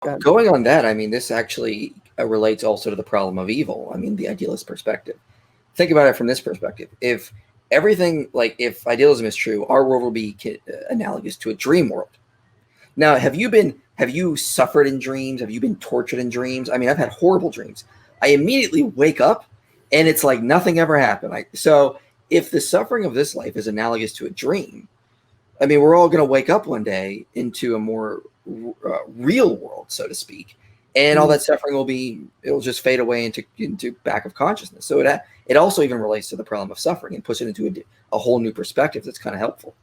Go ahead. Going on that, I mean, this actually relates also to the problem of evil. I mean, the idealist perspective. Think about it from this perspective. If if idealism is true, our world will be analogous to a dream world. Now, have you suffered in dreams? Have you been tortured in dreams? I mean, I've had horrible dreams. I immediately wake up and it's like nothing ever happened. So if the suffering of this life is analogous to a dream, I mean, we're all going to wake up one day into a more real world, so to speak, and all that suffering it'll just fade away into back of consciousness. So it also even relates to the problem of suffering and puts it into a whole new perspective that's kind of helpful.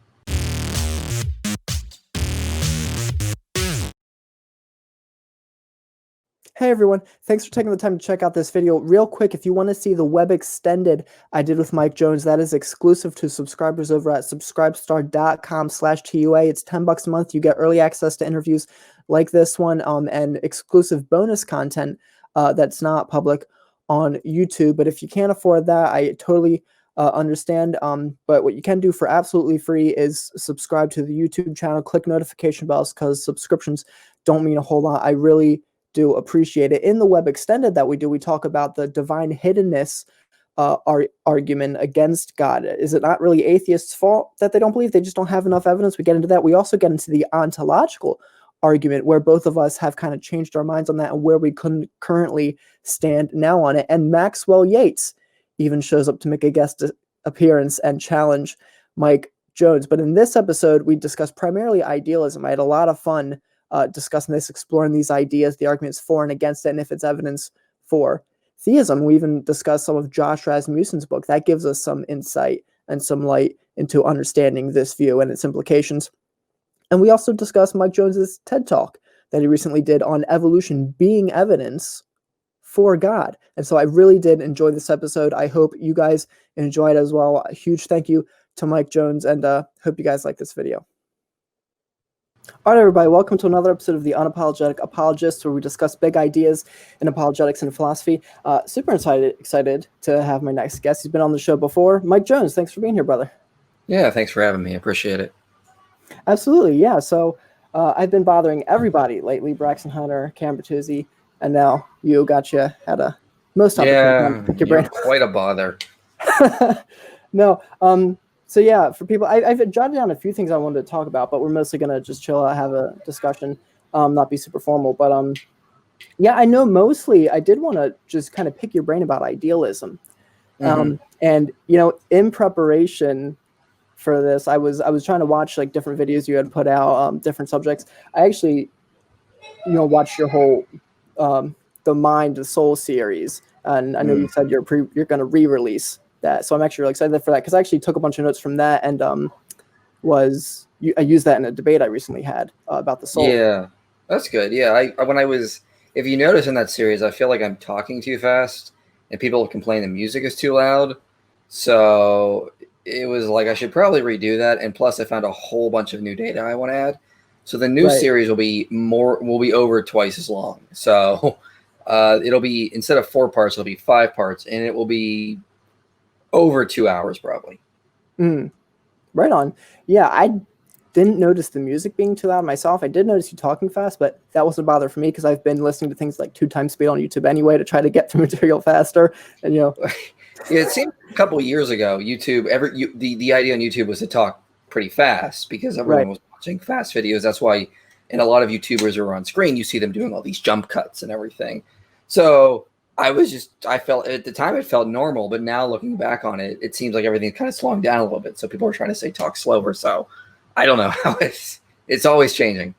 Hey everyone, thanks for taking the time to check out this video. Real quick, if you want to see the web extended I did with Mike Jones, that is exclusive to subscribers over at subscribestar.com/TUA. It's $10 a month. You get early access to interviews like this one and exclusive bonus content that's not public on YouTube. But if you can't afford that, I totally understand. But what you can do for absolutely free is subscribe to the YouTube channel, click notification bells, because subscriptions don't mean a whole lot. I really do appreciate it. In the web extended that we do, we talk about the divine hiddenness argument against God. Is it not really atheists' fault that they don't believe? They just don't have enough evidence. We get into that. We also get into the ontological argument, where both of us have kind of changed our minds on that and where we couldn't currently stand now on it. And Maxwell Yates even shows up to make a guest appearance and challenge Mike Jones. But in this episode, we discussed primarily idealism. I had a lot of fun discussing this, exploring these ideas, the arguments for and against it, and if it's evidence for theism. We even discussed some of Josh Rasmussen's book. That gives us some insight and some light into understanding this view and its implications. And we also discussed Mike Jones's TED Talk that he recently did on evolution being evidence for God. And so I really did enjoy this episode. I hope you guys enjoyed as well. A huge thank you to Mike Jones, and hope you guys like this video. All right, everybody, welcome to another episode of The Unapologetic Apologist, where we discuss big ideas in apologetics and philosophy. Super excited to have my next guest. He's been on the show before. Mike Jones, thanks for being here, brother. Yeah, thanks for having me. I appreciate it. Absolutely, yeah. So I've been bothering everybody lately, Braxton Hunter, Cam Bertuzzi, and now you got you had a most opportunity to pick your brain. Quite a bother. No, so yeah, for people, I've jotted down a few things I wanted to talk about, but we're mostly going to just chill out, have a discussion, not be super formal. But yeah, I know mostly I did want to just kind of pick your brain about idealism. And, you know, in preparation for this, I was trying to watch like different videos you had put out, different subjects. I actually, you know, watched your whole The Mind, the Soul series. And I know you said you're going to re-release that, so I'm actually really excited for that, because I actually took a bunch of notes from that, and I used that in a debate I recently had about the soul. Yeah, that's good. Yeah, if you notice in that series, I feel like I'm talking too fast, and people complain the music is too loud. So it was like I should probably redo that, and plus I found a whole bunch of new data I want to add. So the new series will be over twice as long. So it'll be, instead of 4 parts, it'll be 5 parts, and it will be over 2 hours probably. Right on. Yeah, I didn't notice the music being too loud myself. I did notice you talking fast, but that wasn't a bother for me, because I've been listening to things like 2 times speed on YouTube anyway to try to get through material faster. And you know, yeah, it seemed a couple of years ago, YouTube, the idea on YouTube was to talk pretty fast, because everyone was watching fast videos. That's why, and a lot of YouTubers who are on screen, you see them doing all these jump cuts and everything. So I felt at the time it felt normal, but now looking back on it, it seems like everything's kind of slowing down a little bit. So people are trying to say talk slower. So I don't know how it's always changing.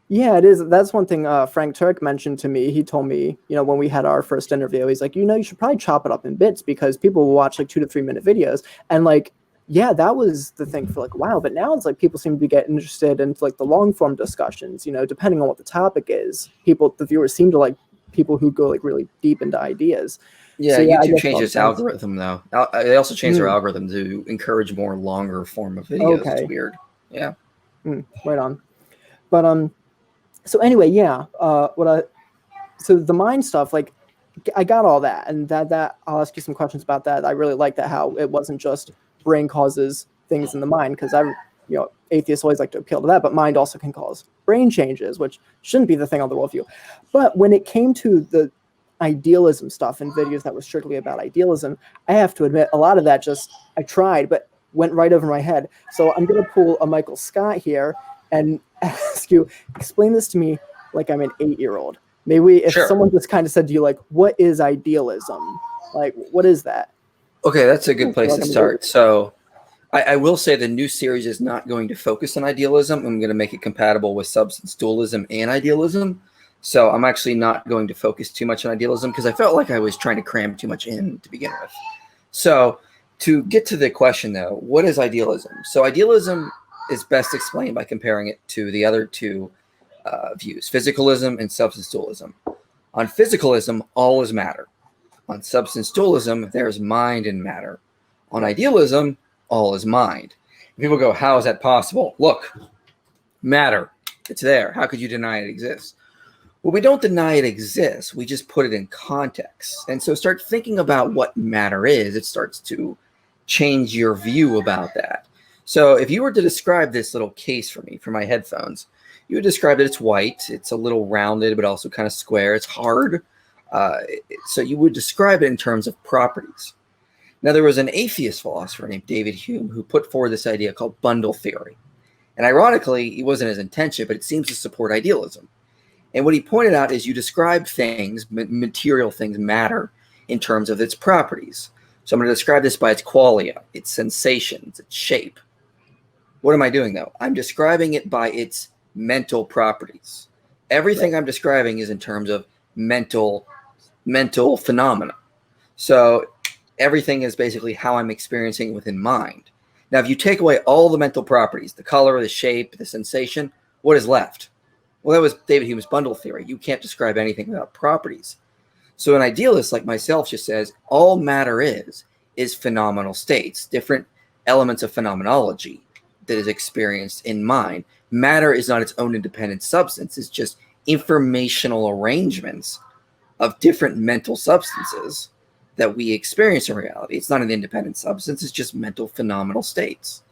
Yeah, it is. That's one thing Frank Turk mentioned to me. He told me, you know, when we had our first interview, he's like, you know, you should probably chop it up in bits, because people will watch like 2 to 3 minute videos. And like, yeah, that was the thing for like a while. But now it's like people seem to be getting interested in like the long form discussions, you know, depending on what the topic is. The viewers seem to like people who go like really deep into ideas. Yeah, so, YouTube changed its algorithm though. They also changed their algorithm to encourage more longer form of videos. Okay. It's weird. Yeah. Right on. But so anyway, yeah. So the mind stuff, like I got all that, and that I'll ask you some questions about that. I really like that, how it wasn't just brain causes things in the mind, because atheists always like to appeal to that, but mind also can cause brain changes, which shouldn't be the thing on the worldview. But when it came to the idealism stuff and videos that were strictly about idealism, I have to admit a lot of that just, I tried, but went right over my head. So I'm going to pull a Michael Scott here and ask you, explain this to me like I'm an 8-year-old. Maybe if Sure. someone just kind of said to you, like, what is idealism? Like, what is that? Okay, that's a good place to start. So I will say the new series is not going to focus on idealism. I'm going to make it compatible with substance dualism and idealism. So I'm actually not going to focus too much on idealism because I felt like I was trying to cram too much in to begin with. So to get to the question, though, what is idealism? So idealism is best explained by comparing it to the other two views, physicalism and substance dualism. On physicalism, all is matter. On substance dualism, there's mind and matter. On idealism, all is mind. And people go, how is that possible? Look, matter, it's there. How could you deny it exists? Well, we don't deny it exists. We just put it in context. And so start thinking about what matter is. It starts to change your view about that. So if you were to describe this little case for me, for my headphones, you would describe that it's white. It's a little rounded, but also kind of square. It's hard. So you would describe it in terms of properties. Now, there was an atheist philosopher named David Hume who put forward this idea called bundle theory. And ironically, it wasn't his intention, but it seems to support idealism. And what he pointed out is you describe things, material things, matter, in terms of its properties. So I'm going to describe this by its qualia, its sensations, its shape. What am I doing, though? I'm describing it by its mental properties. Everything I'm describing is in terms of mental phenomena. So everything is basically how I'm experiencing it within mind. Now, if you take away all the mental properties, the color, the shape, the sensation, what is left? Well, that was David Hume's bundle theory. You can't describe anything without properties. So an idealist like myself just says all matter is phenomenal states, different elements of phenomenology that is experienced in mind. Matter is not its own independent substance. It's just informational arrangements of different mental substances that we experience in reality. It's not an independent substance. It's just mental phenomenal states.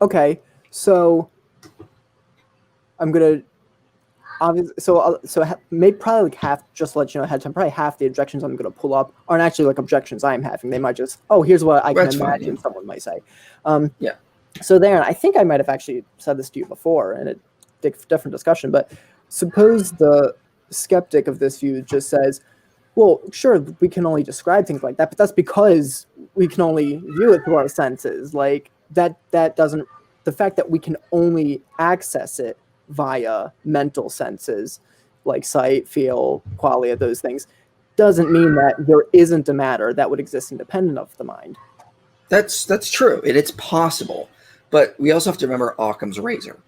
Okay, so I'm gonna obviously maybe probably like half, just to let you know ahead of time, probably half the objections I'm gonna pull up aren't actually like objections I'm having. They might just, oh, here's what I can imagine someone might say. Yeah. So there, and I think I might have actually said this to you before in a different discussion, but suppose the skeptic of this view just says, well, sure, we can only describe things like that, but that's because we can only view it through our senses. Like that doesn't, the fact that we can only access it via mental senses, like sight, feel, qualia, those things, doesn't mean that there isn't a matter that would exist independent of the mind. That's true. It's possible. But we also have to remember Occam's razor.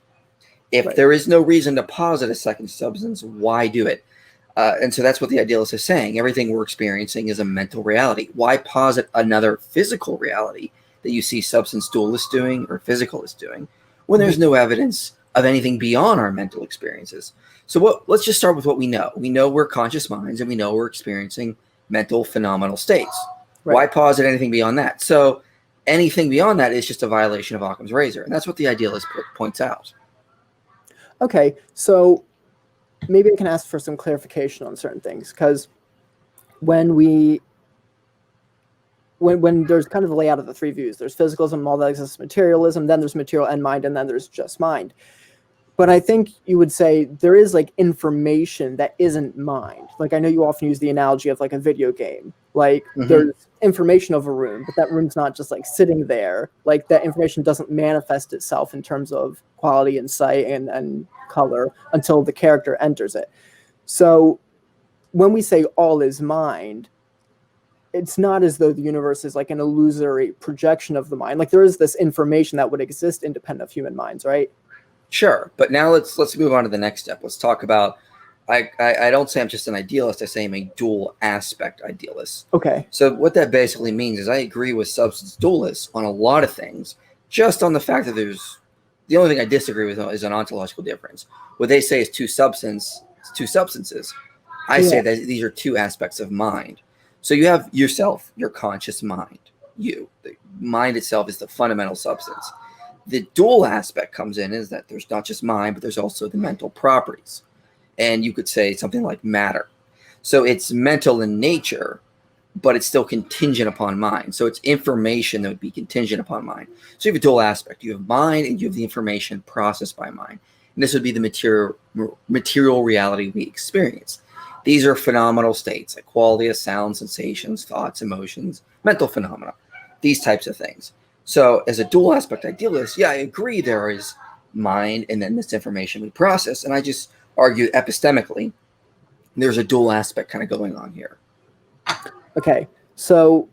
If there is no reason to posit a second substance, why do it? And so that's what the idealist is saying. Everything we're experiencing is a mental reality. Why posit another physical reality that you see substance dualists doing or physicalists doing when there's no evidence of anything beyond our mental experiences? So let's just start with what we know. We know we're conscious minds and we know we're experiencing mental phenomenal states. Why posit anything beyond that? So anything beyond that is just a violation of Occam's razor. And that's what the idealist points out. Okay, so maybe I can ask for some clarification on certain things, because when there's kind of the layout of the three views, there's physicalism, all that exists, materialism, then there's material and mind, and then there's just mind. But I think you would say there is like information that isn't mind. Like I know you often use the analogy of like a video game. Like there's information of a room, but that room's not just like sitting there. Like that information doesn't manifest itself in terms of quality and sight and color until the character enters it. So when we say all is mind, it's not as though the universe is like an illusory projection of the mind. Like there is this information that would exist independent of human minds, right? Sure, but now let's move on to the next step. Let's talk about, I don't say I'm just an idealist, I say I'm a dual aspect idealist. Okay. So what that basically means is I agree with substance dualists on a lot of things, just on the fact that the only thing I disagree with is an ontological difference. What they say is two substances. I say that these are two aspects of mind. So you have yourself, your conscious mind. The mind itself is the fundamental substance. The dual aspect comes in is that there's not just mind, but there's also the mental properties. And you could say something like matter. So it's mental in nature, but it's still contingent upon mind. So it's information that would be contingent upon mind. So you have a dual aspect. You have mind and you have the information processed by mind. And this would be the material reality we experience. These are phenomenal states like quality of sound, sensations, thoughts, emotions, mental phenomena, these types of things. So as a dual aspect idealist, yeah, I agree there is mind and then this information we process. And I just argue epistemically, there's a dual aspect kind of going on here. Okay, so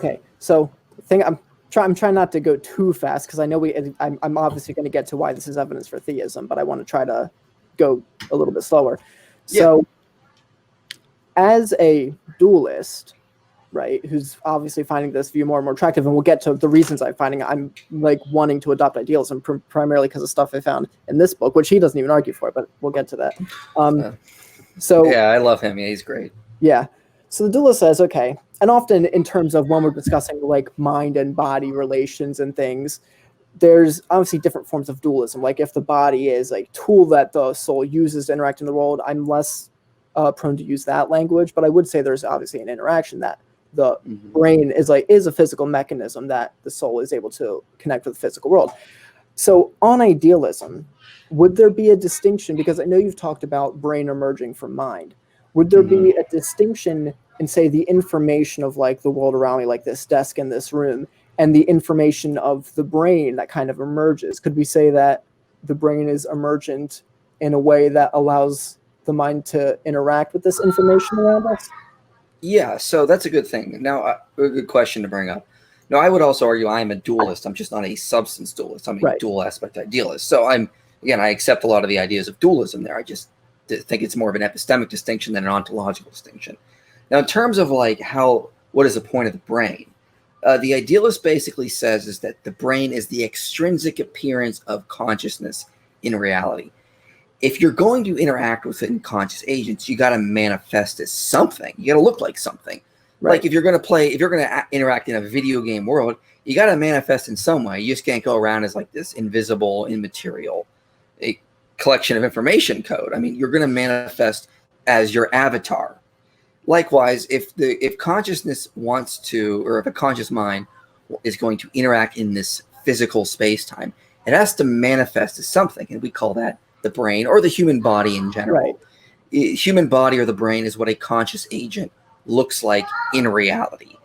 I'm trying not to go too fast because I know I'm obviously going to get to why this is evidence for theism, but I want to try to go a little bit slower. So, as a dualist, right, who's obviously finding this view more and more attractive, and we'll get to the reasons I'm like wanting to adopt idealism primarily because of stuff I found in this book, which he doesn't even argue for, but we'll get to that. So yeah, I love him. Yeah, he's great. Yeah. So the dualist says, okay, and often in terms of when we're discussing like mind and body relations and things, there's obviously different forms of dualism. Like if the body is like tool that the soul uses to interact in the world, I'm less prone to use that language, but I would say there's obviously an interaction that the brain is a physical mechanism that the soul is able to connect with the physical world. So on idealism, would there be a distinction? Because I know you've talked about brain emerging from mind. Would there be a distinction in, say, the information of like the world around me, like this desk in this room, and the information of the brain that kind of emerges? Could we say that the brain is emergent in a way that allows the mind to interact with this information around us? Yeah, so that's a good thing. Now, a good question to bring up. Now, I would also argue I'm a dualist. I'm just not a substance dualist. I'm a dual aspect idealist. So I accept a lot of the ideas of dualism there. I just think it's more of an epistemic distinction than an ontological distinction. Now, in terms of like what is the point of the brain? The idealist basically says is that the brain is the extrinsic appearance of consciousness in reality. If you're going to interact with unconscious agents, you got to manifest as something. You got to look like something. Right. Like if you're going to interact in a video game world, you got to manifest in some way. You just can't go around as like this invisible, immaterial collection of information code. I mean, you're going to manifest as your avatar. Likewise, if consciousness wants to, or if a conscious mind is going to interact in this physical space-time, it has to manifest as something, and we call that the brain or the human body in general. Right. Human body or the brain is what a conscious agent looks like in reality.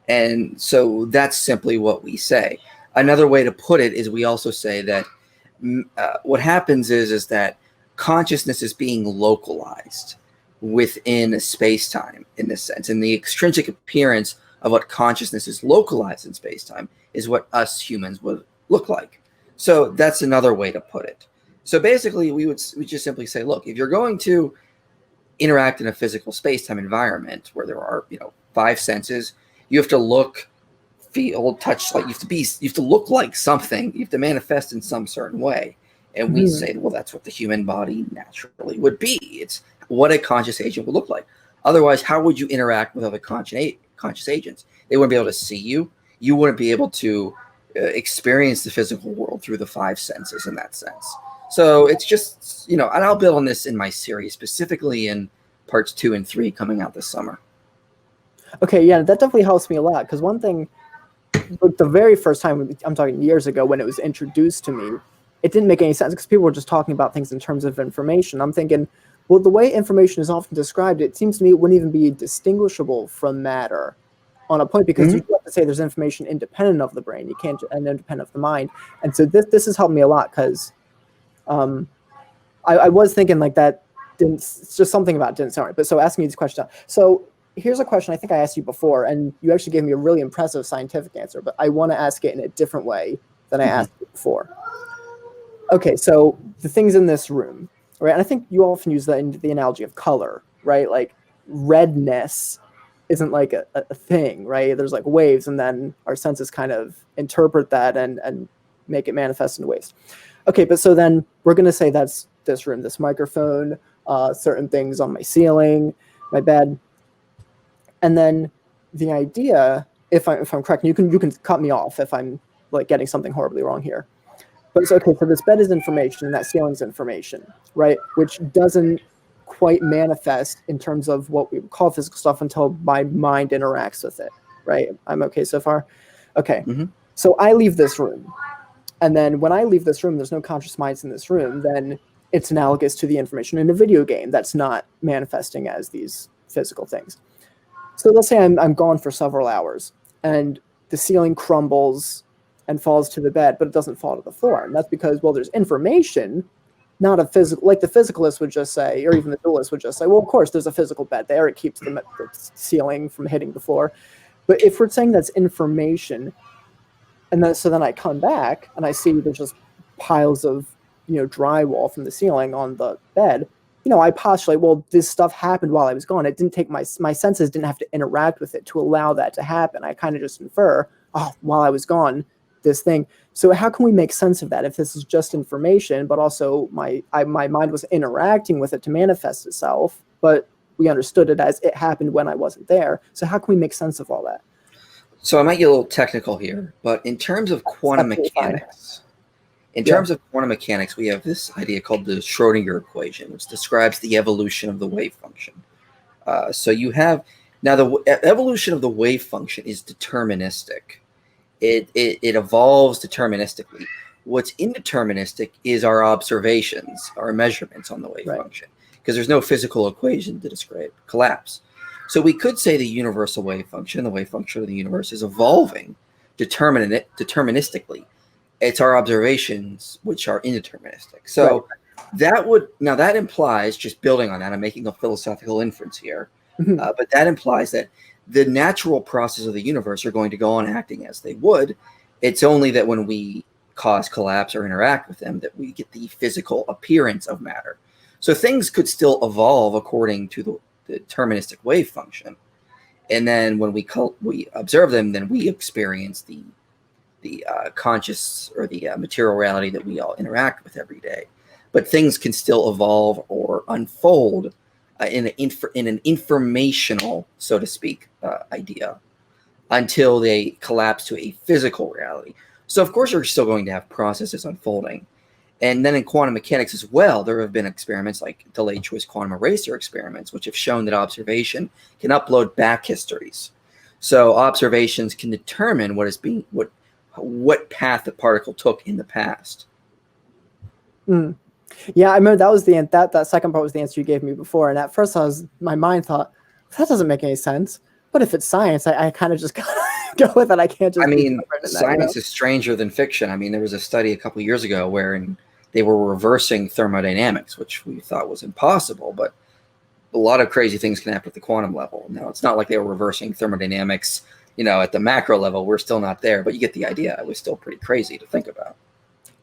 And so that's simply what we say. Another way to put it is we also say that what happens is that consciousness is being localized within space-time in this sense. And the extrinsic appearance of what consciousness is localized in space-time is what us humans would look like. So that's another way to put it. So basically, we just simply say, look, if you're going to interact in a physical space-time environment where there are, 5 senses, you have to look, feel, touch, like you have to look like something. You have to manifest in some certain way. And we say, well, that's what the human body naturally would be. It's what a conscious agent would look like. Otherwise, how would you interact with other conscious agents? They wouldn't be able to see you. You wouldn't be able to experience the physical world through the 5 senses in that sense. So it's just, and I'll build on this in my series, specifically in parts 2 and 3 coming out this summer. Okay, yeah, that definitely helps me a lot. Because one thing, like the very first time, I'm talking years ago, when it was introduced to me, it didn't make any sense because people were just talking about things in terms of information. I'm thinking, well, the way information is often described, it seems to me it wouldn't even be distinguishable from matter on a point, because you have to say there's information independent of the brain. You can't, and independent of the mind. And so this has helped me a lot because I was thinking like that it's just something about it didn't sound right. But so asking me these questions. So here's a question I think I asked you before, and you actually gave me a really impressive scientific answer, but I want to ask it in a different way than I asked it before. Okay, so the things in this room, right? And I think you often use the analogy of color, right? Like redness isn't like a thing, right? There's like waves, and then our senses kind of interpret that and make it manifest in waves. Okay, but so then we're going to say that's this room, this microphone, certain things on my ceiling, my bed. And then the idea, if I'm correct, you can cut me off if I'm like getting something horribly wrong here. But it's okay, so this bed is information and that ceiling's information, right? Which doesn't quite manifest in terms of what we would call physical stuff until my mind interacts with it, right? I'm okay so far? Okay. Mm-hmm. So I leave this room. And then when I leave this room, there's no conscious minds in this room, then it's analogous to the information in a video game that's not manifesting as these physical things. So let's say I'm gone for several hours and the ceiling crumbles and falls to the bed, but it doesn't fall to the floor. And that's because, well, there's information, not a physical, like the physicalist would just say, or even the dualist would just say, well, of course, there's a physical bed there. It keeps the ceiling from hitting the floor. But if we're saying that's information, and then so then I come back and I see there's just piles of, drywall from the ceiling on the bed, I postulate, well, this stuff happened while I was gone. It didn't take my senses didn't have to interact with it to allow that to happen. I kind of just infer, oh, while I was gone, this thing. So how can we make sense of that if this is just information, but also my mind was interacting with it to manifest itself, but we understood it as it happened when I wasn't there. So how can we make sense of all that? So I might get a little technical here, but in terms of quantum mechanics, we have this idea called the Schrodinger equation, which describes the evolution of the wave function. So you have now the evolution of the wave function is deterministic. It evolves deterministically. What's indeterministic is our observations, our measurements on the wave function, because there's no physical equation to describe collapse. So we could say the universal wave function, the wave function of the universe, is evolving deterministically. It's our observations which are indeterministic. So that implies, just building on that, I'm making a philosophical inference here, but that implies that the natural process of the universe are going to go on acting as they would. It's only that when we cause collapse or interact with them that we get the physical appearance of matter. So things could still evolve according to the deterministic wave function. And then when we observe them, then we experience the conscious or the material reality that we all interact with every day. But things can still evolve or unfold in an informational, so to speak, idea until they collapse to a physical reality. So of course, you're still going to have processes unfolding. And then in quantum mechanics as well, there have been experiments like delayed choice quantum eraser experiments, which have shown that observation can upload back histories. So observations can determine what path the particle took in the past. Yeah, I remember that was that second part was the answer you gave me before. And at first my mind thought, that doesn't make any sense. But if it's science, I kind of just gotta go with it. I can't just. Science is stranger than fiction. I mean, there was a study a couple of years ago wherein they were reversing thermodynamics, which we thought was impossible. But a lot of crazy things can happen at the quantum level. Now, it's not like they were reversing thermodynamics, at the macro level. We're still not there, but you get the idea. It was still pretty crazy to think about.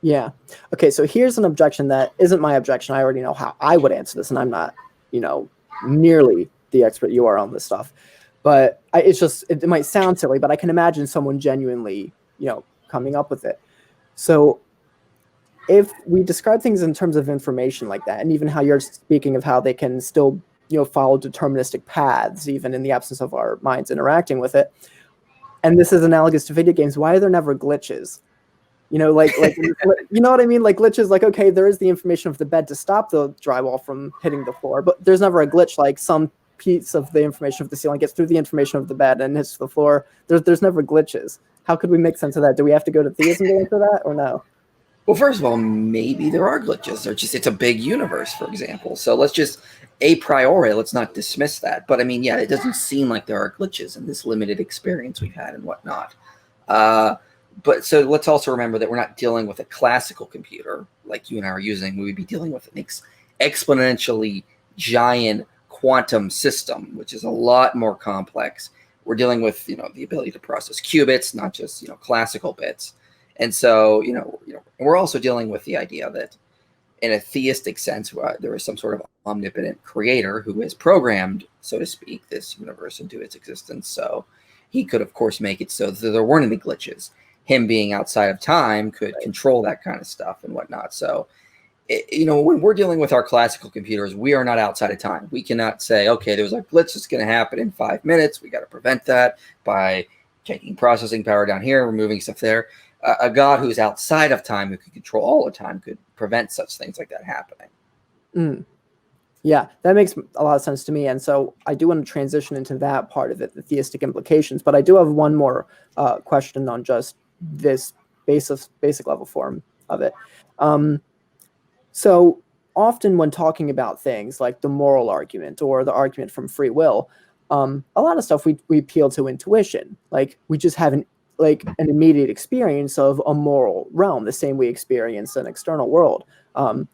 Yeah. Okay, so here's an objection that isn't my objection. I already know how I would answer this, and I'm not, nearly the expert you are on this stuff. But it might sound silly, but I can imagine someone genuinely, coming up with it. So if we describe things in terms of information like that, and even how you're speaking of how they can still, follow deterministic paths, even in the absence of our minds interacting with it, and this is analogous to video games, why are there never glitches? Like you know what I mean? Like glitches, like, okay, there is the information of the bed to stop the drywall from hitting the floor, but there's never a glitch like some piece of the information of the ceiling gets through the information of the bed and hits the floor. There's never glitches. How could we make sense of that? Do we have to go to theism to answer that, or no? Well, first of all, maybe there are glitches. It's a big universe, for example. So let's just a priori, let's not dismiss that. But I mean, yeah, it doesn't seem like there are glitches in this limited experience we've had and whatnot. But so let's also remember that we're not dealing with a classical computer like you and I are using. We would be dealing with an exponentially giant quantum system, which is a lot more complex. We're dealing with, the ability to process qubits, not just, classical bits. And so, we're also dealing with the idea that in a theistic sense, there is some sort of omnipotent creator who has programmed, so to speak, this universe into its existence. So he could, of course, make it so that there weren't any glitches. Him being outside of time could control that kind of stuff and whatnot. So, when we're dealing with our classical computers, we are not outside of time. We cannot say, okay, there's a glitch that's going to happen in 5 minutes. We got to prevent that by taking processing power down here, removing stuff there. a God who's outside of time, who could control all the time, could prevent such things like that happening. Mm. Yeah, that makes a lot of sense to me. And so I do want to transition into that part of it, the theistic implications. But I do have one more question on just this basic level form of it. So often when talking about things like the moral argument or the argument from free will, a lot of stuff we appeal to intuition. Like we just have an immediate experience of a moral realm, the same we experience an external world.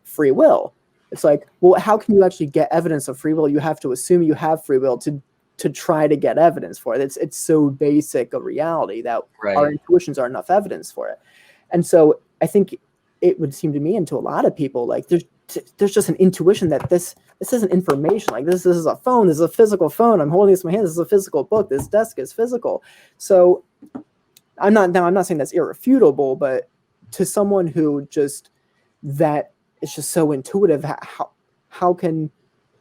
Free will. It's like, well, how can you actually get evidence of free will? You have to assume you have free will to try to get evidence for it. It's so basic a reality that our intuitions are enough evidence for it. And so I think it would seem to me, and to a lot of people, like there's just an intuition that this isn't information. Like this is a phone. This is a physical phone. I'm holding this in my hand. This is a physical book. This desk is physical. So I'm not saying that's irrefutable, but to someone who just that it's just so intuitive, how can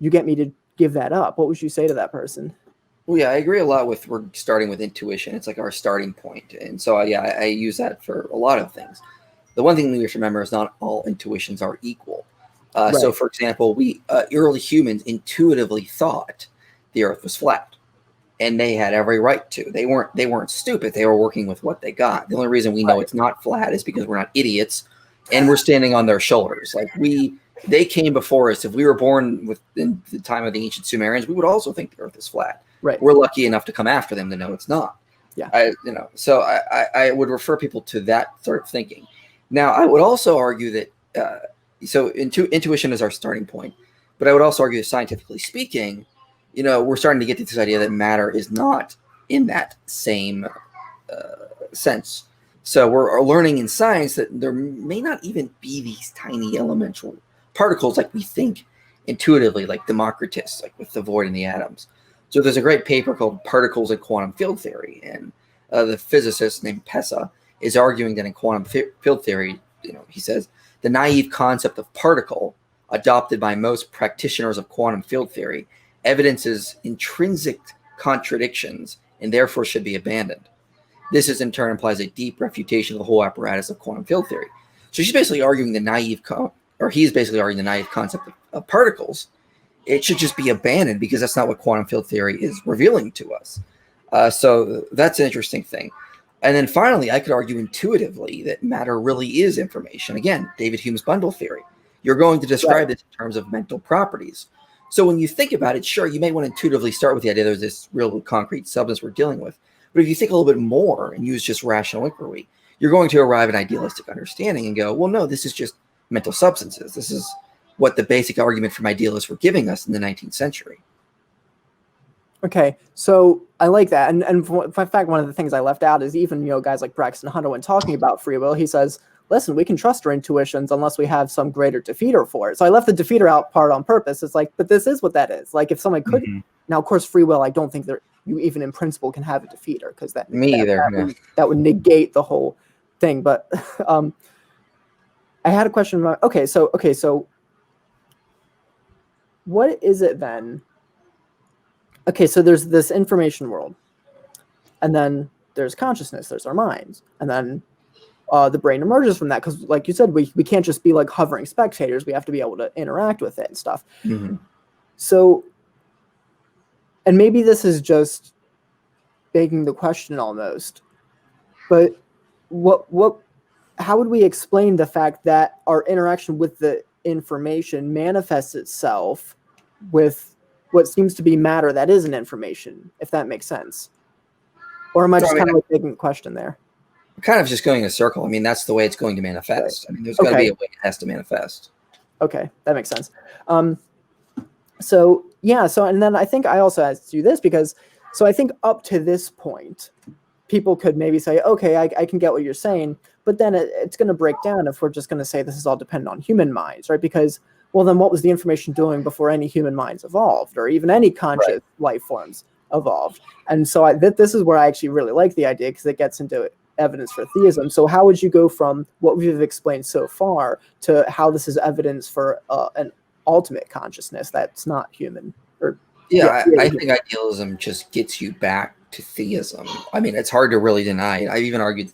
you get me to give that up? What would you say to that person? Well, yeah, I agree a lot with we're starting with intuition. It's like our starting point. And so, yeah, I use that for a lot of things. The one thing we have to remember is not all intuitions are equal. Right. So, for example, we early humans intuitively thought the Earth was flat, and they had every right to. They weren't stupid. They were working with what they got. The only reason we know it's not flat is because we're not idiots, and we're standing on their shoulders. Like they came before us. If we were born within the time of the ancient Sumerians, we would also think the Earth is flat. Right. We're lucky enough to come after them to know it's not. Yeah. So I would refer people to that sort of thinking. Now, I would also argue that intuition is our starting point, but I would also argue that scientifically speaking, we're starting to get to this idea that matter is not in that same sense. So we're learning in science that there may not even be these tiny elemental particles like we think intuitively, like Democritus, like with the void and the atoms. So there's a great paper called Particles in Quantum Field Theory, and the physicist named Pesa is arguing that in quantum field theory, he says the naive concept of particle adopted by most practitioners of quantum field theory evidences intrinsic contradictions and therefore should be abandoned. This in turn implies a deep refutation of the whole apparatus of quantum field theory. So she's basically arguing he's basically arguing the naive concept of particles. It should just be abandoned because that's not what quantum field theory is revealing to us. So that's an interesting thing. And then finally, I could argue intuitively that matter really is information. Again, David Hume's bundle theory. You're going to describe this in terms of mental properties. So when you think about it, sure, you may want to intuitively start with the idea there's this real concrete substance we're dealing with. But if you think a little bit more and use just rational inquiry, you're going to arrive at idealistic understanding and go, well, no, this is just mental substances. This is what the basic argument from idealists were giving us in the 19th century. Okay, so I like that. And in fact, one of the things I left out is even, guys like Braxton Hunter, when talking about free will, he says, listen, we can trust our intuitions unless we have some greater defeater for it. So I left the defeater out part on purpose. It's like, but this is what that is. Like if someone could, now of course, free will, I don't think you even in principle can have a defeater because that would negate the whole thing. But I had a question about, okay, so what is it then? Okay, so there's this information world, and then there's consciousness, there's our minds, and then the brain emerges from that because, like you said, we can't just be like hovering spectators. We have to be able to interact with it and stuff. Mm-hmm. So, and maybe this is just begging the question almost, but how would we explain the fact that our interaction with the information manifests itself with what seems to be matter that isn't information, if that makes sense? Or am I just kind of like begging the question there? Kind of just going in a circle. I mean, that's the way it's going to manifest. Right. I mean, there's got to be a way it has to manifest. Okay, that makes sense. So and then I think I also asked you this because, so I think up to this point, people could maybe say, okay, I can get what you're saying, but then it's going to break down if we're just going to say this is all dependent on human minds, right? Because, well, then what was the information doing before any human minds evolved or even any conscious life forms evolved? And so this is where I actually really like the idea because it gets into evidence for theism. So how would you go from what we've explained so far to how this is evidence for an ultimate consciousness that's not human? I think idealism just gets you back to theism. I mean, it's hard to really deny it. I've even argued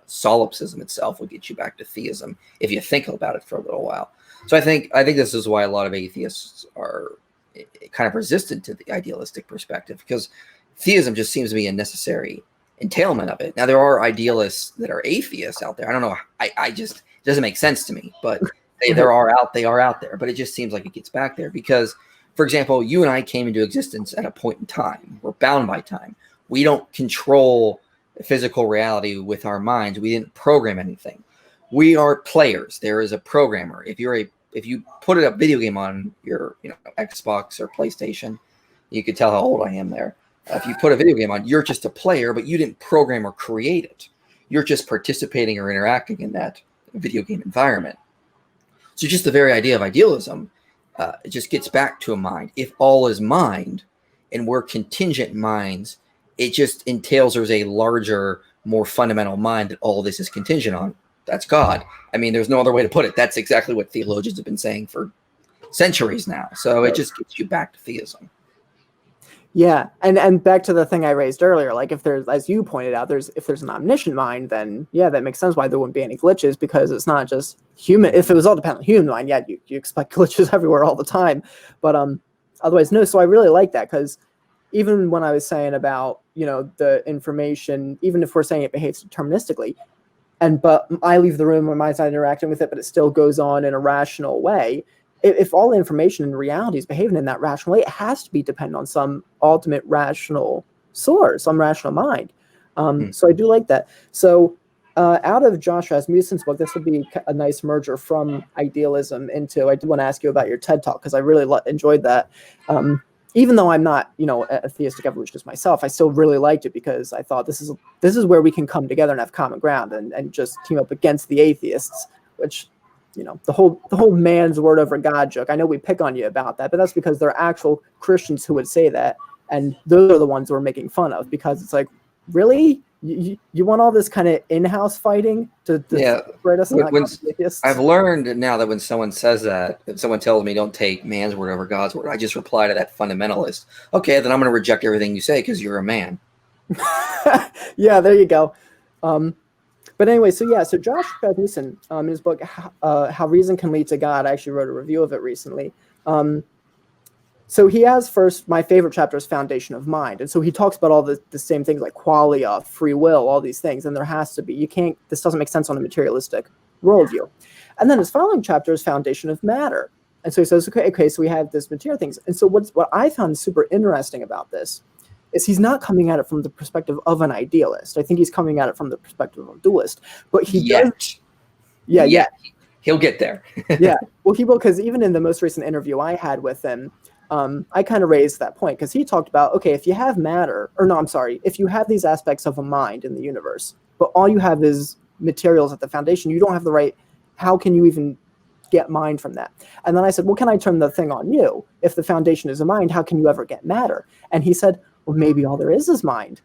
solipsism itself will get you back to theism if you think about it for a little while. So I think this is why a lot of atheists are kind of resistant to the idealistic perspective, because theism just seems to be a necessary entailment of it. Now, there are idealists that are atheists out there. I don't know. I just, it doesn't make sense to me, but they are out there. But it just seems like it gets back there because, for example, you and I came into existence at a point in time. We're bound by time. We don't control physical reality with our minds. We didn't program anything. We are players. There is a programmer. If you put a video game on your Xbox or PlayStation, you could tell how old I am there. If you put a video game on, you're just a player, but you didn't program or create it. You're just participating or interacting in that video game environment. So just the very idea of idealism, it just gets back to a mind. If all is mind and we're contingent minds, it just entails there's a larger, more fundamental mind that all this is contingent on. That's God. I mean, there's no other way to put it. That's exactly what theologians have been saying for centuries now. So it just gets you back to theism. Yeah, and back to the thing I raised earlier, like if there's, as you pointed out, if there's an omniscient mind, then yeah, that makes sense why there wouldn't be any glitches, because it's not just human. If it was all dependent on human mind, yeah, you expect glitches everywhere all the time. But otherwise, no. So I really like that, because even when I was saying about the information, even if we're saying it behaves deterministically, but I leave the room, my mind's not interacting with it, but it still goes on in a rational way. If all the information in reality is behaving in that rational way, it has to be dependent on some ultimate rational source, some rational mind. So I do like that. So out of Josh Rasmussen's book, this would be a nice merger from idealism into, I do want to ask you about your TED Talk, because I really enjoyed that. Even though I'm not, a theistic evolutionist myself, I still really liked it, because I thought this is where we can come together and have common ground and just team up against the atheists, which, the whole man's word over God joke. I know we pick on you about that, but that's because there are actual Christians who would say that, and those are the ones we're making fun of, because it's like, really? You want all this kind of in-house fighting to separate us? I've learned now that when someone says that, if someone tells me don't take man's word over God's word, I just reply to that fundamentalist. Okay, then I'm going to reject everything you say because you're a man. Yeah, there you go. But anyway, so Josh Rasmussen, in his book, How Reason Can Lead to God, I actually wrote a review of it recently. So he has first, my favorite chapter is Foundation of Mind. And so he talks about all the same things like qualia, free will, all these things. And there has to be, this doesn't make sense on a materialistic worldview. And then his following chapter is Foundation of Matter. And so he says, okay, so we have this material things. And so what I found super interesting about this is he's not coming at it from the perspective of an idealist. I think he's coming at it from the perspective of a dualist. But he does. Yeah. He'll get there. Yeah. Well, he will, because even in the most recent interview I had with him, I kind of raised that point, because he talked about, okay, if you have if you have these aspects of a mind in the universe, but all you have is materials at the foundation, you don't have the right, how can you even get mind from that? And then I said, well, can I turn the thing on you? If the foundation is a mind, how can you ever get matter? And he said, well, maybe all there is mind,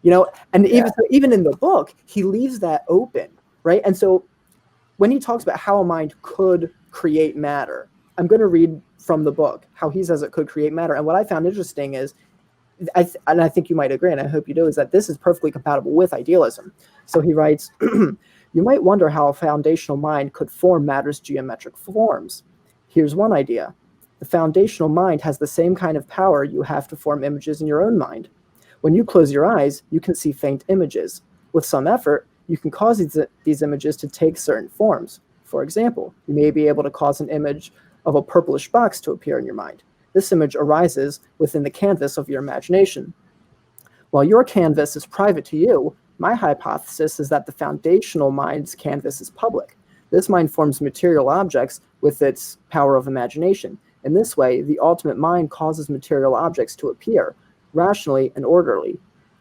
and even in the book, he leaves that open, right? And so when he talks about how a mind could create matter, I'm going to read from the book how he says it could create matter. And what I found interesting is, and I think you might agree, and I hope you do, is that this is perfectly compatible with idealism. So he writes, you might wonder how a foundational mind could form matter's geometric forms. Here's one idea. The foundational mind has the same kind of power you have to form images in your own mind. When you close your eyes, you can see faint images. With some effort, you can cause these images to take certain forms. For example, you may be able to cause an image of a purplish box to appear in your mind. This image arises within the canvas of your imagination. While your canvas is private to you, my hypothesis is that the foundational mind's canvas is public. This mind forms material objects with its power of imagination. In this way, the ultimate mind causes material objects to appear rationally and orderly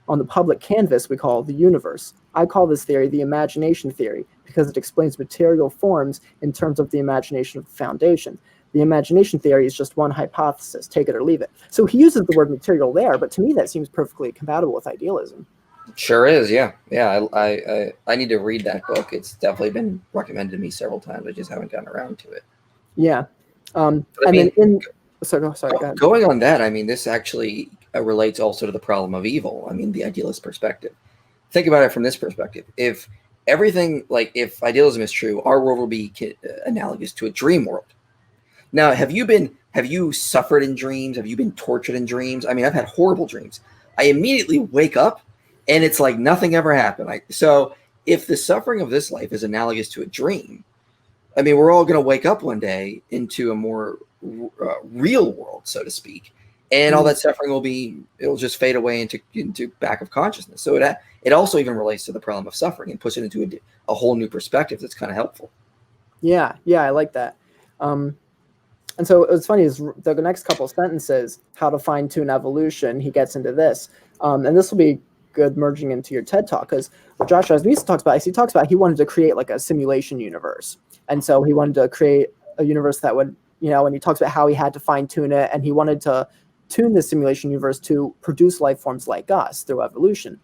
on the public canvas we call the universe. I call this theory the imagination theory, because it explains material forms in terms of the imagination of the foundation. The imagination theory is just one hypothesis, take it or leave it. So he uses the word material there, but to me that seems perfectly compatible with idealism. Sure is, yeah. I need to read that book. It's definitely been recommended to me several times. I just haven't gotten around to it. Yeah. Sorry, go ahead. Going on that, this actually relates also to the problem of evil. The idealist perspective. think about it from this perspective. If everything, like if idealism is true, our world will be analogous to a dream world. Now, have you suffered in dreams? Have you been tortured in dreams? I mean, I've had horrible dreams. I immediately wake up and it's like nothing ever happened. So if the suffering of this life is analogous to a dream, I mean, we're all going to wake up one day into a more real world, so to speak. And all that suffering it'll just fade away into back of consciousness. So it also even relates to the problem of suffering and puts it into a whole new perspective that's kind of helpful. Yeah, I like that. And so what's funny is the next couple of sentences, how to fine tune evolution, he gets into this. And this will be good merging into your TED Talk, because what Josh Rasmussen talks about, he wanted to create like a simulation universe. And so he wanted to create a universe that would, and he talks about how he had to fine tune it, and he wanted to tune the simulation universe to produce life forms like us through evolution.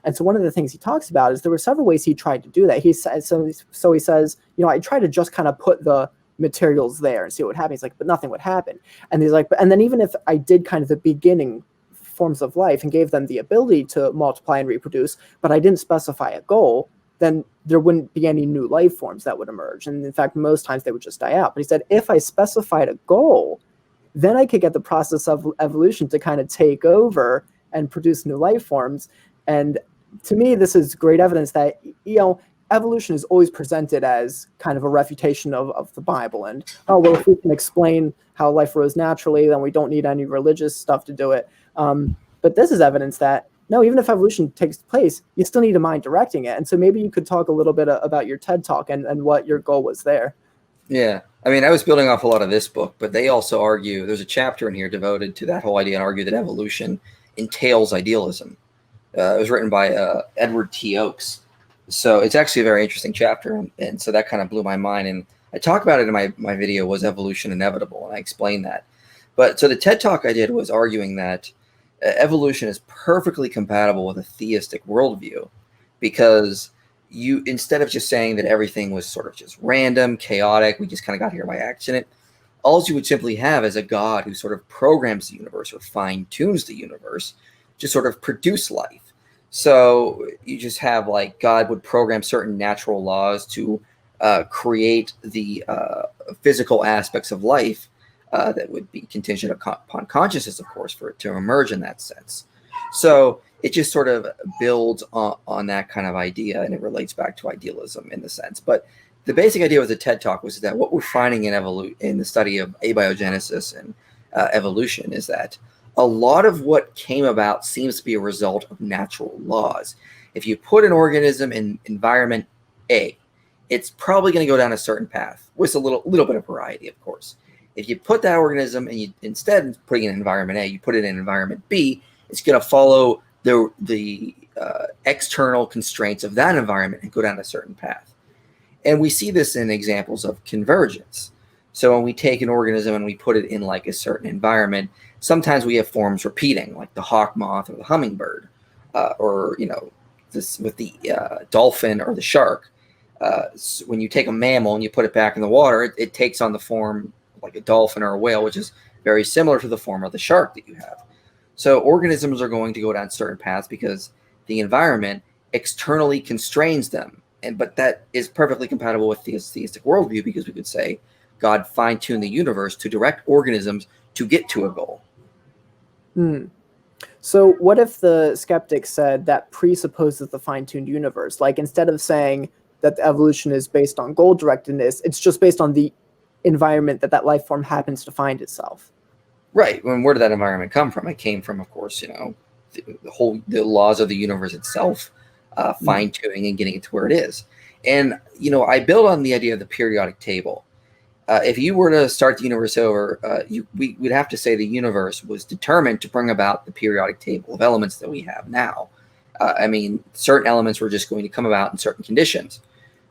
And so one of the things he talks about is there were several ways he tried to do that. He says, so he says, I tried to just kind of put the materials there and see what would happen. He's like, but nothing would happen. And he's like, and then even if I did kind of the beginning forms of life and gave them the ability to multiply and reproduce, but I didn't specify a goal, then there wouldn't be any new life forms that would emerge. And in fact, most times they would just die out. But he said, if I specified a goal, then I could get the process of evolution to kind of take over and produce new life forms. And to me, this is great evidence that, evolution is always presented as kind of a refutation of the Bible. And, if we can explain how life arose naturally, then we don't need any religious stuff to do it. But this is evidence that, no, even if evolution takes place, you still need a mind directing it. And so maybe you could talk a little bit about your TED Talk and what your goal was there. Yeah. I mean, I was building off a lot of this book, but they also argue, there's a chapter in here devoted to that whole idea and argue that evolution entails idealism. It was written by Edward T. Oakes. So it's actually a very interesting chapter. And so that kind of blew my mind. And I talk about it in my video, Was Evolution Inevitable? And I explained that. But so the TED Talk I did was arguing that evolution is perfectly compatible with a theistic worldview, because instead of just saying that everything was sort of just random, chaotic, we just kind of got here by accident, all you would simply have is a God who sort of programs the universe or fine-tunes the universe to sort of produce life. So you just have like God would program certain natural laws to create the physical aspects of life that would be contingent upon consciousness, of course, for it to emerge in that sense. So it just sort of builds on that kind of idea, and it relates back to idealism in the sense. But the basic idea with the TED Talk was that what we're finding in the study of abiogenesis and evolution is that a lot of what came about seems to be a result of natural laws. If you put an organism in environment A, it's probably going to go down a certain path with a little bit of variety, of course. If you put that organism and instead of putting it in environment A, you put it in environment B, it's going to follow the external constraints of that environment and go down a certain path. And we see this in examples of convergence. So when we take an organism and we put it in like a certain environment, sometimes we have forms repeating, like the hawk moth or the hummingbird, or this with the dolphin or the shark. So when you take a mammal and you put it back in the water, it takes on the form like a dolphin or a whale, which is very similar to the form of the shark that you have. So organisms are going to go down certain paths because the environment externally constrains them. But that is perfectly compatible with the theistic worldview, because we could say God fine-tuned the universe to direct organisms to get to a goal. So what if the skeptic said that presupposes the fine-tuned universe? Like, instead of saying that the evolution is based on goal-directedness, it's just based on the environment that life form happens to find itself. Right. And where did that environment come from? It came from, of course, the laws of the universe itself, fine-tuning and getting it to where it is. And, I build on the idea of the periodic table. If you were to start the universe over, we'd have to say the universe was determined to bring about the periodic table of elements that we have now. Certain elements were just going to come about in certain conditions.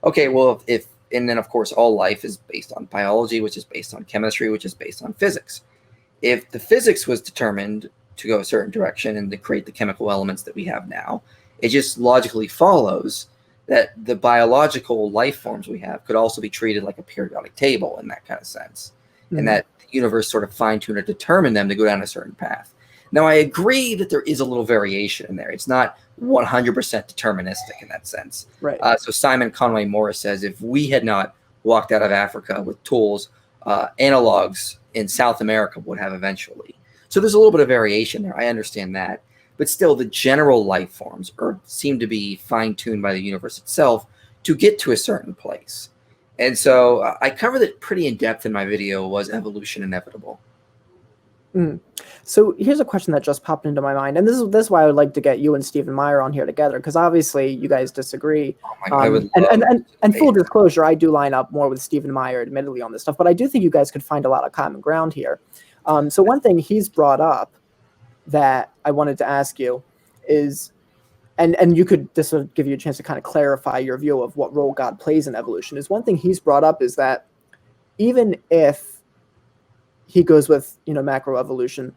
Okay, well, and then, of course, all life is based on biology, which is based on chemistry, which is based on physics. If the physics was determined to go a certain direction and to create the chemical elements that we have now, it just logically follows that the biological life forms we have could also be treated like a periodic table in that kind of sense. And that the universe sort of fine-tuned or determined them to go down a certain path. Now, I agree that there is a little variation in there. It's not 100% deterministic in that sense. Right. So Simon Conway Morris says, if we had not walked out of Africa with tools, analogs in South America would have eventually. So there's a little bit of variation there. I understand that. But still, the general life forms seem to be fine-tuned by the universe itself to get to a certain place. And so I covered it pretty in depth in my video, was evolution inevitable? So here's a question that just popped into my mind, and this is why I would like to get you and Stephen Meyer on here together, because obviously you guys disagree. And full disclosure, I do line up more with Stephen Meyer, admittedly, on this stuff, but I do think you guys could find a lot of common ground here. So one thing he's brought up that I wanted to ask you is, and this will give you a chance to kind of clarify your view of what role God plays in evolution, is one thing he's brought up is that even if he goes with, macroevolution,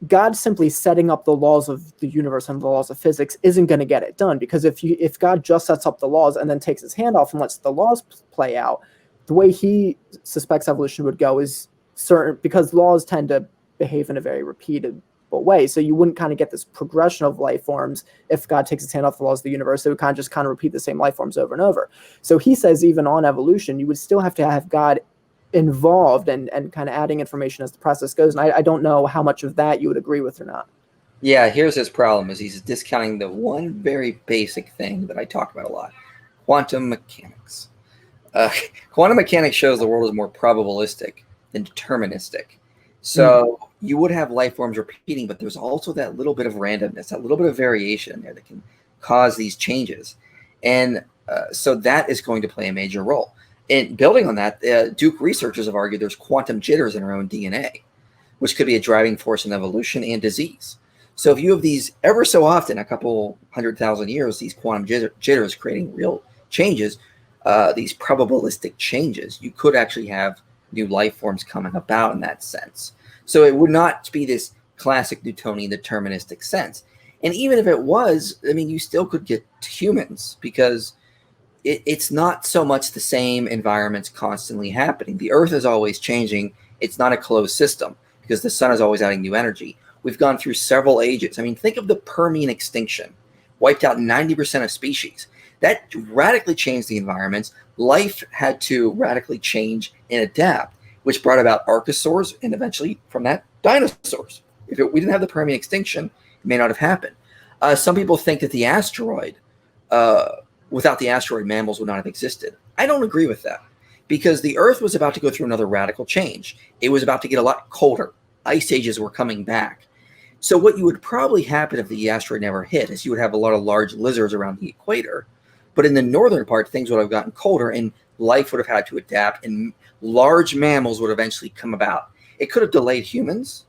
God simply setting up the laws of the universe and the laws of physics isn't going to get it done, because if God just sets up the laws and then takes his hand off and lets the laws play out, the way he suspects evolution would go is certain, because laws tend to behave in a very repeatable way. So you wouldn't kind of get this progression of life forms if God takes his hand off the laws of the universe. It would kind of repeat the same life forms over and over. So he says even on evolution, you would still have to have God involved and kind of adding information as the process goes. And I don't know how much of that you would agree with or not. Yeah, here's his problem, is he's discounting the one very basic thing that I talk about a lot: quantum mechanics. Quantum mechanics shows the world is more probabilistic than deterministic. So you would have life forms repeating, but there's also that little bit of randomness, that little bit of variation in there that can cause these changes. And so that is going to play a major role. And building on that, Duke researchers have argued there's quantum jitters in our own DNA, which could be a driving force in evolution and disease. So if you have these ever so often, a couple 100,000 years, these quantum jitters creating real changes, these probabilistic changes, you could actually have new life forms coming about in that sense. So it would not be this classic Newtonian deterministic sense. And even if it was, I mean, you still could get to humans, because it's not so much the same environments constantly happening. The Earth is always changing. It's not a closed system because the sun is always adding new energy. We've gone through several ages. I mean, think of the Permian extinction, wiped out 90% of species. That radically changed the environments. Life had to radically change and adapt, which brought about archosaurs and eventually from that dinosaurs. If we didn't have the Permian extinction, it may not have happened. Some people think that the asteroid, without the asteroid, mammals would not have existed. I don't agree with that, because the Earth was about to go through another radical change. It was about to get a lot colder. Ice ages were coming back. So what you would probably happen if the asteroid never hit is you would have a lot of large lizards around the equator. But in the northern part, things would have gotten colder and life would have had to adapt, and large mammals would eventually come about. It could have delayed humans,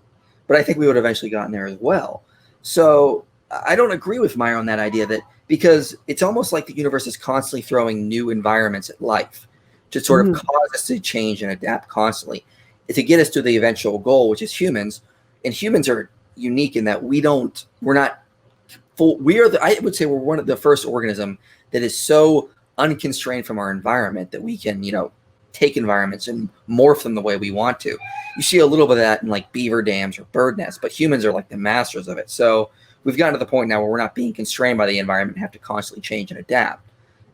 but I think we would have eventually gotten there as well. So I don't agree with Meyer on that idea, that because it's almost like the universe is constantly throwing new environments at life to sort of cause us to change and adapt constantly to get us to the eventual goal, which is humans. And humans are unique in that I would say we're one of the first organism that is so unconstrained from our environment that we can, take environments and morph them the way we want to. You see a little bit of that in like beaver dams or bird nests, but humans are like the masters of it. So we've gotten to the point now where we're not being constrained by the environment and have to constantly change and adapt.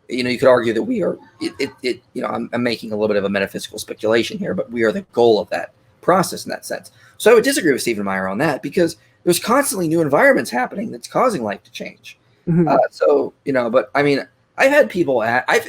You could argue that we are, I'm making a little bit of a metaphysical speculation here, but we are the goal of that process in that sense. So I would disagree with Stephen Meyer on that, because there's constantly new environments happening that's causing life to change. But I mean, I've had people,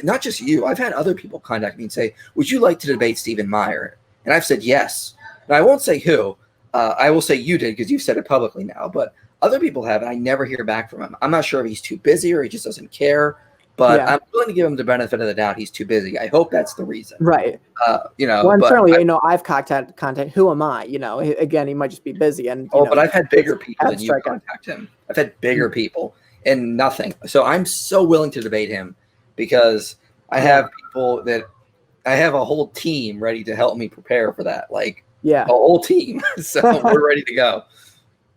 not just you, I've had other people contact me and say, would you like to debate Stephen Meyer? And I've said yes. Now, I won't say who. I will say you did, because you've said it publicly now. But other people have, and I never hear back from him. I'm not sure if he's too busy or he just doesn't care. But I'm willing to give him the benefit of the doubt. He's too busy. I hope that's the reason. Right. Well, and certainly, I've contacted. Who am I? Again, he might just be busy. And but I've had bigger people than you contact him. I've had bigger people and nothing. So I'm so willing to debate him, because I have people that I have a whole team ready to help me prepare for that. A whole team. So we're ready to go.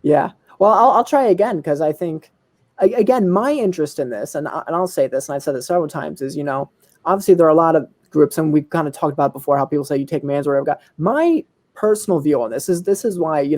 Yeah. Well, I'll try again, because I think, again, my interest in this, and I'll say this, and I've said this several times, is, obviously there are a lot of groups, and we've kind of talked about before how people say you take man's word of God. My personal view on this is why,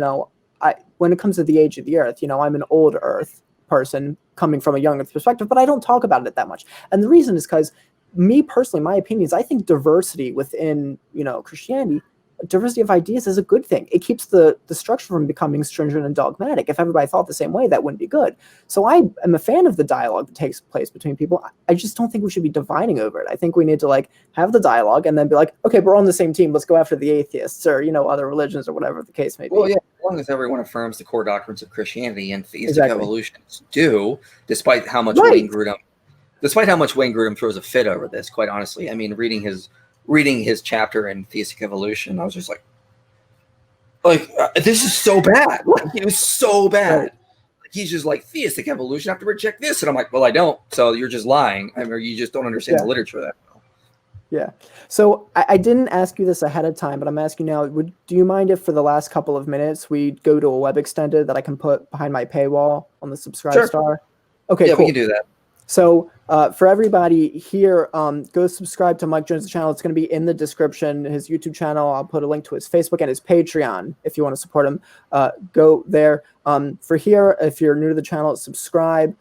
when it comes to the age of the Earth, I'm an old Earth person coming from a young Earth perspective, but I don't talk about it that much. And the reason is because me personally, my opinion is I think diversity within, Christianity, diversity of ideas is a good thing. It keeps the structure from becoming stringent and dogmatic. If everybody thought the same way, that wouldn't be good. So I am a fan of the dialogue that takes place between people. I just don't think we should be dividing over it. I think we need to have the dialogue and then be like, okay, we're on the same team. Let's go after the atheists or, other religions or whatever the case may be. Well, yeah, as long as everyone affirms the core doctrines of Christianity and theistic Exactly. evolutionists do, despite how much Right. Wayne Grudem throws a fit over this, quite honestly. I mean, reading his chapter in theistic evolution, I was just like, this is so bad. It was so bad. Right. He's just like, theistic evolution, I have to reject this. And I'm like, well, I don't. So you're just lying. I mean, or you just don't understand the literature that well. Yeah. So I didn't ask you this ahead of time, but I'm asking now, do you mind if for the last couple of minutes we go to a web extended that I can put behind my paywall on the subscribe star? Okay, yeah, cool. we can do that. So for everybody here, go subscribe to Mike Jones' channel. It's going to be in the description, his YouTube channel. I'll put a link to his Facebook and his Patreon if you want to support him. Go there. For here, if you're new to the channel, subscribe.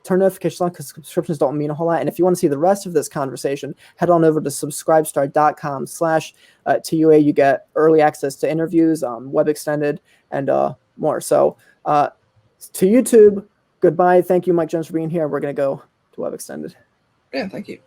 Turn notifications on because subscriptions don't mean a whole lot. And if you want to see the rest of this conversation, head on over to subscribestar.com/TUA. You get early access to interviews, web extended, and more. So to YouTube, goodbye. Thank you, Mike Jones, for being here. We're going to go to web extended. Yeah, thank you.